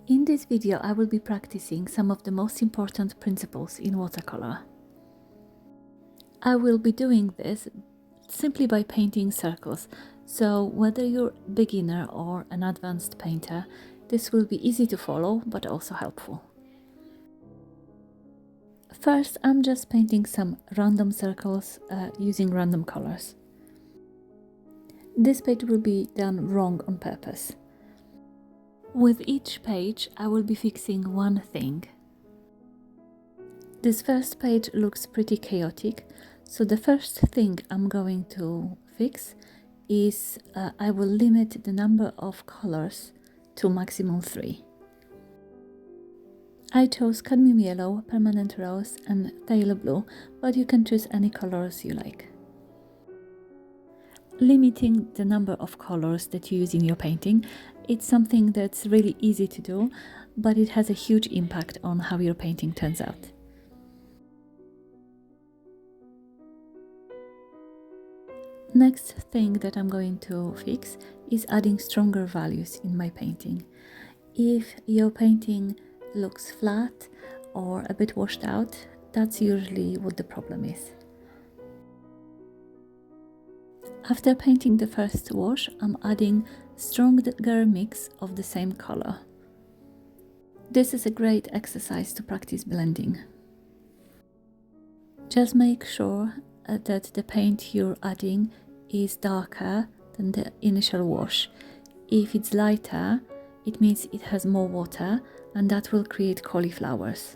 In this video, I will be practicing some of the most important principles in watercolor. I will be doing this simply by painting circles, so whether you're a beginner or an advanced painter, this will be easy to follow but also helpful. First, I'm just painting some random circles using random colors. This page will be done wrong on purpose. With each page, I will be fixing one thing. This first page looks pretty chaotic, so the first thing I'm going to fix is I will limit the number of colors to maximum 3. I chose cadmium yellow, permanent rose and phthalo blue, but you can choose any colors you like. Limiting the number of colors that you use in your painting, it's something that's really easy to do, but it has a huge impact on how your painting turns out. Next thing that I'm going to fix is adding stronger values in my painting. If your painting looks flat or a bit washed out, that's usually what the problem is. After painting the first wash, I'm adding stronger mix of the same color. This is a great exercise to practice blending. Just make sure that the paint you're adding is darker than the initial wash. If it's lighter, it means it has more water, and that will create cauliflowers.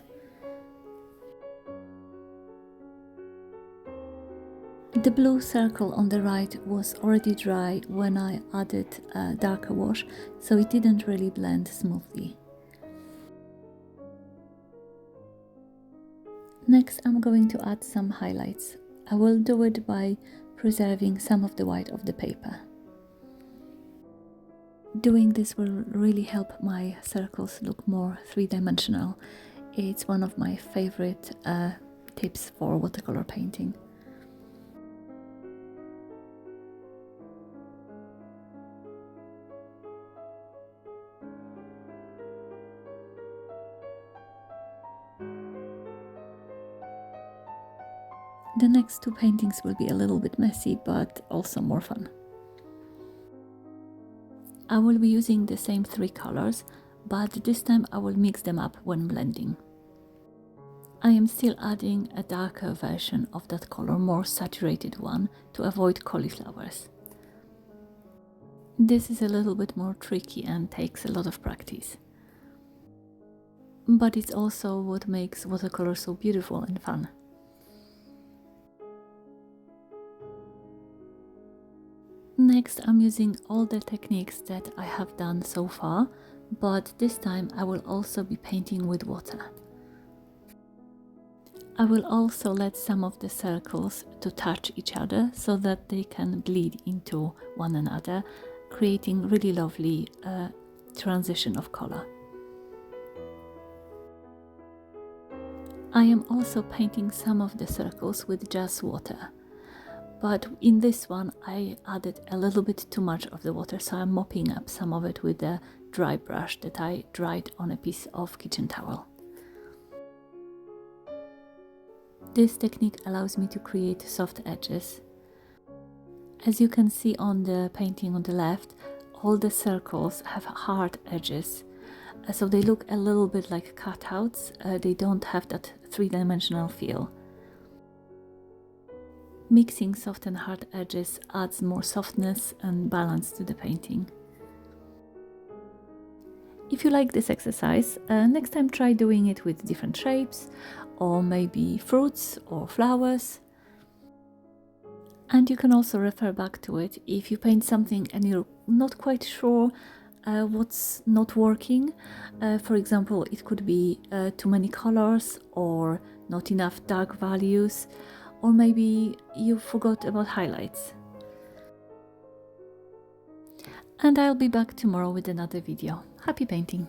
The blue circle on the right was already dry when I added a darker wash, so it didn't really blend smoothly. Next, I'm going to add some highlights. I will do it by preserving some of the white of the paper. Doing this will really help my circles look more three-dimensional. It's one of my favorite tips for watercolor painting. The next two paintings will be a little bit messy, but also more fun. I will be using the same 3 colors, but this time I will mix them up when blending. I am still adding a darker version of that color, more saturated one, to avoid cauliflowers. This is a little bit more tricky and takes a lot of practice. But it's also what makes watercolor so beautiful and fun. Next, I'm using all the techniques that I have done so far, but this time I will also be painting with water. I will also let some of the circles to touch each other so that they can bleed into one another, creating really lovely transition of color. I am also painting some of the circles with just water. But in this one, I added a little bit too much of the water, so I'm mopping up some of it with a dry brush that I dried on a piece of kitchen towel. This technique allows me to create soft edges. As you can see on the painting on the left, all the circles have hard edges, so they look a little bit like cutouts. They don't have that three-dimensional feel. Mixing soft and hard edges adds more softness and balance to the painting. If you like this exercise, next time try doing it with different shapes, or maybe fruits or flowers. And you can also refer back to it if you paint something and you're not quite sure what's not working. For example, it could be too many colors or not enough dark values, or maybe you forgot about highlights. And I'll be back tomorrow with another video. Happy painting!